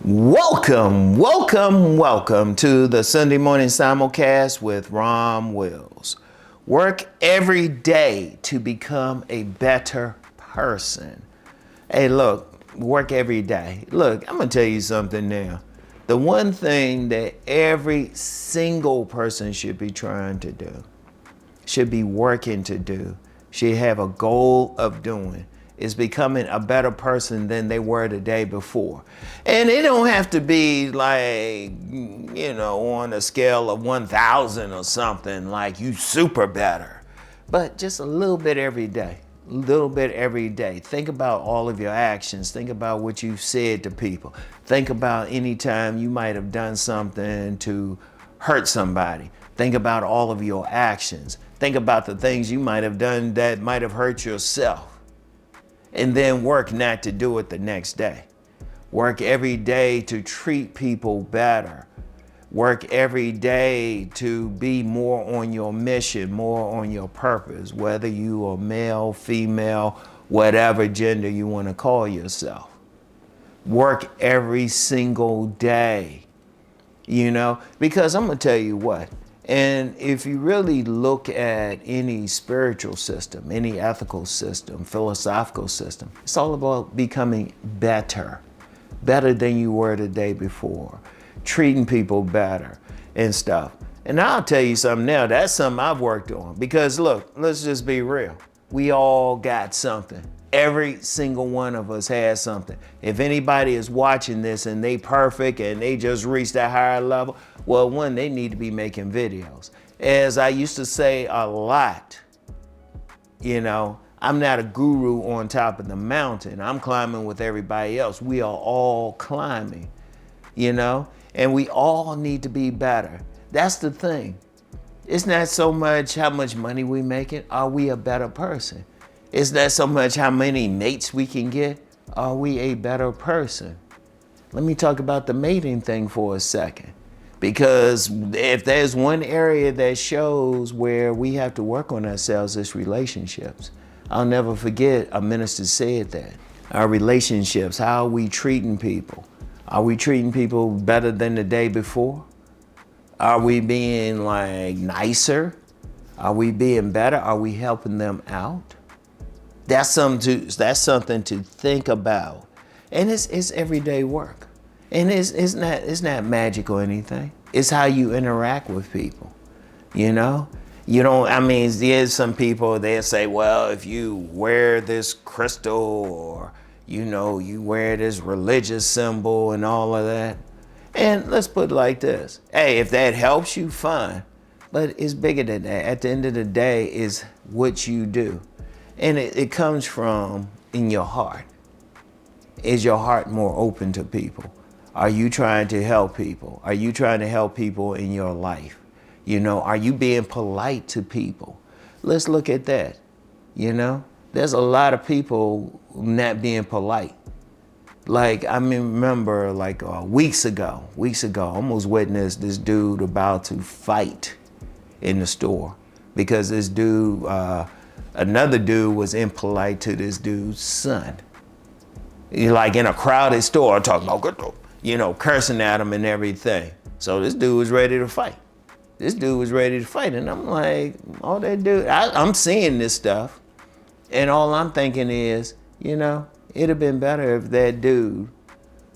Welcome to the Sunday morning simulcast with Rom Wills. Work every day to become a better person. Hey, look, work every day. Look, I'm gonna tell you something now. The one thing that every single person should be trying to do, should be working to do, should have a goal of doing, is becoming a better person than they were the day before. And it don't have to be like, on a scale of 1,000 or something, like you super better, but just a little bit every day. A little bit every day. Think about all of your actions. Think about what you've said to people. Think about any time you might have done something to hurt somebody. Think about all of your actions. Think about the things you might have done that might have hurt yourself. And then work not to do it the next day. Work every day to treat people better. Work every day to be more on your mission, more on your purpose, whether you are male, female, whatever gender you want to call yourself. Work every single day, because I'm going to tell you what. And if you really look at any spiritual system, any ethical system, philosophical system, it's all about becoming better than you were the day before, treating people better and stuff. And I'll tell you something now, that's something I've worked on. Because look, let's just be real. We all got something. Every single one of us has something. If anybody is watching this and they perfect and they just reached that higher level, well, one, they need to be making videos. As I used to say a lot, I'm not a guru on top of the mountain. I'm climbing with everybody else. We are all climbing, and we all need to be better. That's the thing. It's not so much how much money we making. Are we a better person? It's not so much how many mates we can get. Are we a better person? Let me talk about the mating thing for a second. Because if there's one area that shows where we have to work on ourselves, it's relationships. I'll never forget a minister said that. Our relationships, how are we treating people? Are we treating people better than the day before? Are we being nicer? Are we being better? Are we helping them out? That's something to think about. And it's everyday work. And it's not magic or anything. It's how you interact with people. There's some people, they'll say, well, if you wear this crystal or, you wear this religious symbol and all of that. And let's put it like this. Hey, if that helps you, fine. But it's bigger than that. At the end of the day, is what you do. And it comes from in your heart. Is your heart more open to people? Are you trying to help people? Are you trying to help people in your life? Are you being polite to people? Let's look at that. There's a lot of people not being polite. Remember weeks ago, I almost witnessed this dude about to fight in the store because this dude, another dude was impolite to this dude's son. In a crowded store talking about, cursing at him and everything. So this dude was ready to fight. And I'm like, oh, that dude, I'm seeing this stuff. And all I'm thinking is, it'd have been better if that dude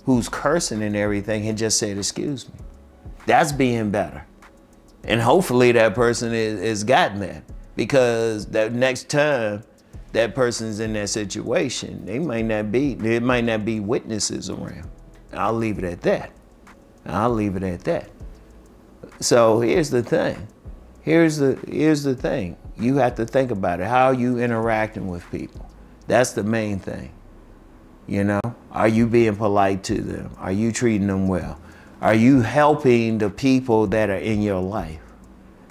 who's cursing and everything had just said, excuse me. That's being better. And hopefully that person is gotten that, because that next time that person's in that situation, there might not be witnesses around. I'll leave it at that. So here's the thing. Here's the thing. You have to think about it. How are you interacting with people? That's the main thing. Are you being polite to them? Are you treating them well? Are you helping the people that are in your life?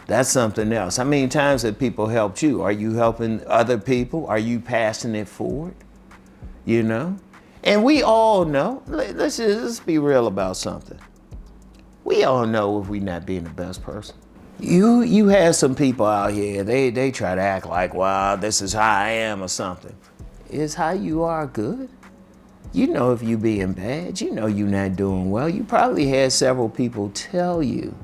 That's something else. How many times have people helped you? Are you helping other people? Are you passing it forward? And we all know, let's be real about something. We all know if we're not being the best person. You have some people out here, they try to act like, wow, this is how I am or something. Is how you are good? You know if you being bad. You know you're not doing well. You probably had several people tell you.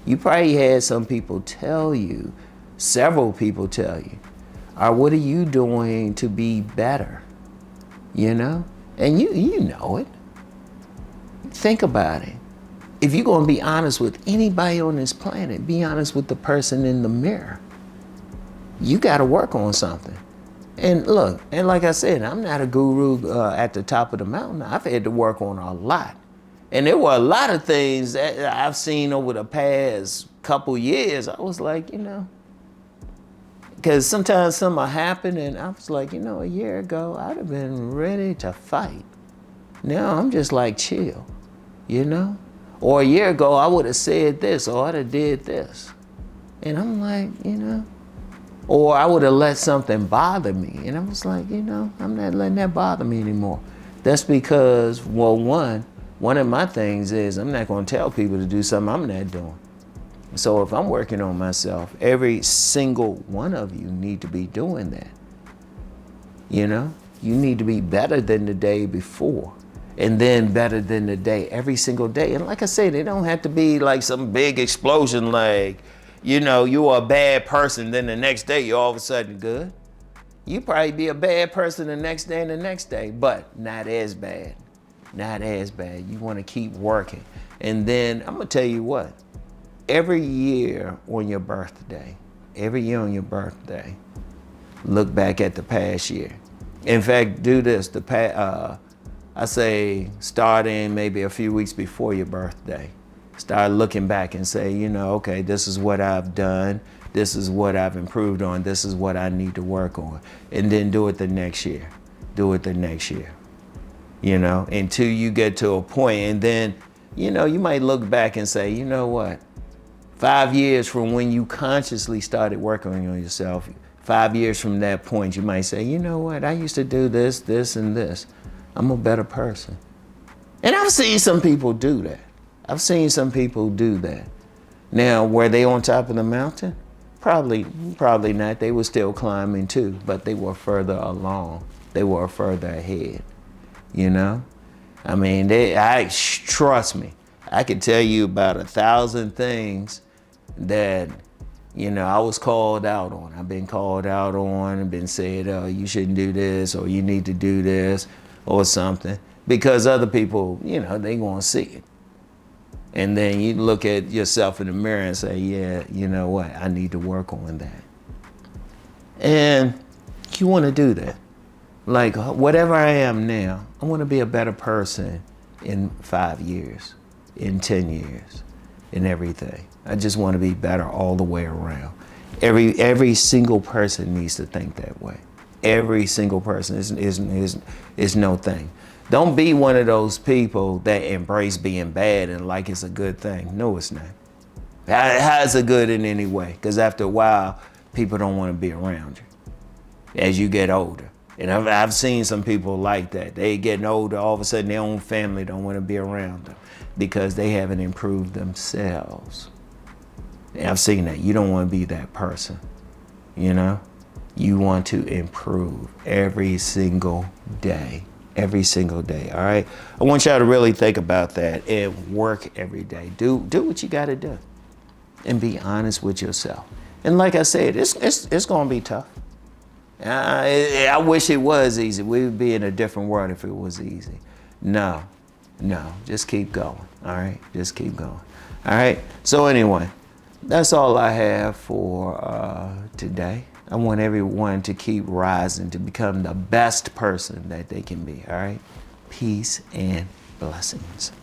You probably had some people tell you, several people tell you, what are you doing to be better? You know? And you know it. Think about it. If you're going to be honest with anybody on this planet, be honest with the person in the mirror. You got to work on something. And look, and like I said, I'm not a guru at the top of the mountain. I've had to work on a lot. And there were a lot of things that I've seen over the past couple years. I was like, because sometimes something happen and I was like, a year ago, I'd have been ready to fight. Now I'm just like, chill, Or a year ago, I would have said this or I'd have did this. And I'm like, or I would have let something bother me. And I was like, I'm not letting that bother me anymore. That's because, well, one of my things is I'm not going to tell people to do something I'm not doing. So if I'm working on myself, every single one of you need to be doing that. You need to be better than the day before. And then better than the day every single day. And like I said, it don't have to be like some big explosion like, you're a bad person, then the next day you're all of a sudden good. You probably be a bad person the next day and the next day, but not as bad. Not as bad. You want to keep working. And then I'm going to tell you what, every year on your birthday, look back at the past year. In fact, do this, I say starting maybe a few weeks before your birthday. Start looking back and say, okay, this is what I've done. This is what I've improved on. This is what I need to work on. And then do it the next year. Until you get to a point. And then, you might look back and say, you know what? 5 years from when you consciously started working on yourself, 5 years from that point, you might say, you know what? I used to do this, this, and this. I'm a better person. And I've seen some people do that. Now, were they on top of the mountain? Probably not. They were still climbing too, but they were further along. They were further ahead, I mean, trust me, I could tell you about 1,000 things that, I was called out on. I've been called out on and been said, oh, you shouldn't do this or you need to do this or something because other people, they gonna see it. And then you look at yourself in the mirror and say, yeah, you know what? I need to work on that. And you want to do that. Like whatever I am now, I want to be a better person in 5 years, in 10 years, in everything. I just want to be better all the way around. Every single person needs to think that way. Every single person is no thing. Don't be one of those people that embrace being bad and like it's a good thing. No, it's not. How's it good in any way? Because after a while, people don't want to be around you as you get older. And I've seen some people like that. They getting older, all of a sudden their own family don't want to be around them because they haven't improved themselves. And I've seen that. You don't want to be that person, You want to improve every single day. Every single day, all right? I want y'all to really think about that and work every day. Do what you got to do and be honest with yourself. And like I said, it's going to be tough. I wish it was easy. We would be in a different world if it was easy. No, just keep going, all right? Just keep going, all right? So anyway, that's all I have for today. I want everyone to keep rising, to become the best person that they can be, all right? Peace and blessings.